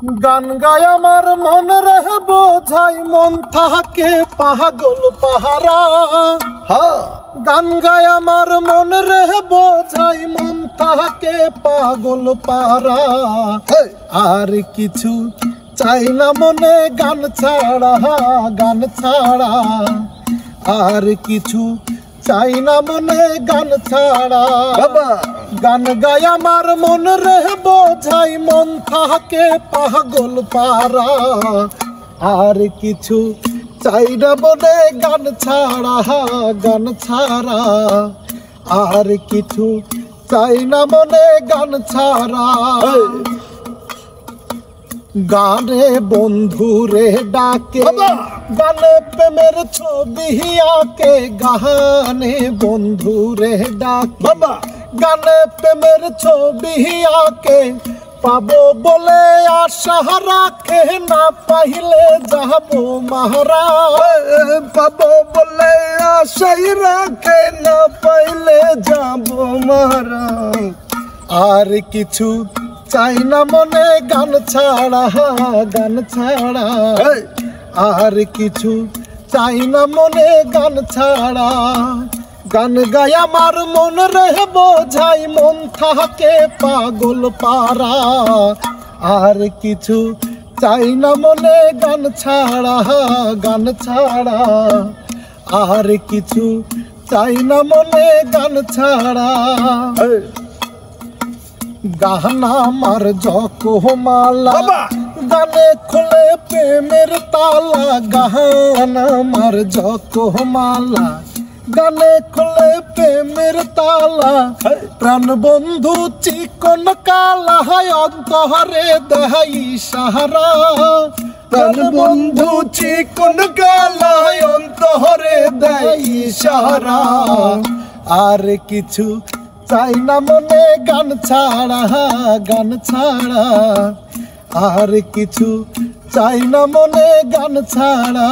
গান গায় আমার মন রে বোঝাই মন থাকে পাগল পাহারা। গান গায় আমার মন রে বোঝাই মন থাকে পাগল পাহারা। আর কিছু চাই না মনে গান ছাড়া, গান ছাড়া আর কিছু চাই না মনে গান ছাড়া। গান গায় আমার মন রে বোঝাই মন থাকে পাগল পারা। আর কিছু চাই না মনে গান ছাড়া, গান ছাড়া আর কিছু চাই না মনে গান ছাড়া। গানে বন্ধু রে ডাকে, গানে প্রেমের ছবি আঁকে। গানে বন্ধু রে ডাকে, গানে প্রেমের ছবি আঁকে। পাবো বলে আশা রাখে, না পাইলে যাবো মারা। পাবো বলে আশাই রাখে, না পাইলে যাবো মারা। আর কিছু চাই না মনে গান ছাড়া, গান ছাড়া আর কিছু চাই না মনে গান ছাড়া। গান গায় আমার মন রে বোঝাই মন থাকে পাগল পারা। আর কিছু চাই না মনে গান ছাড়া, গান ছাড়া আর কিছু চাই না মনে গান ছাড়া। গান আমার জকমালা, গানে খোলে প্রেমের তালা। গান আমার জকমালা, গানে খোলে প্রেমের তালা। প্রাণ বন্ধু চিকন কালা, অন্তরে দেহাই সাহারা। প্রাণ বন্ধু চিকন কালা, অন্তরে দেয় সাহারা। আর কিছু চাই না মনে গান ছাড়া, গান ছাড়া আর কিছু চাই না মনে গান ছাড়া।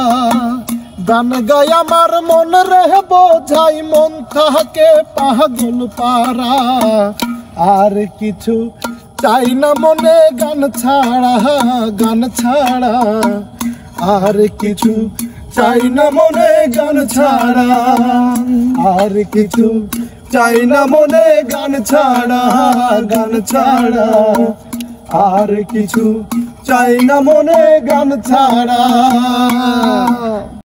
গান গায় আমার মন রে বোঝাই মন থাকে পাগল পারা। আর কিছু চাই না মনে গান ছাড়া, গান ছাড়া আর কিছু চাই না মনে গান ছাড়া। আর কিছু চাই না মনে গান ছাড়া, গান ছাড়া আর কিছু চাই না মনে গান ছাড়া।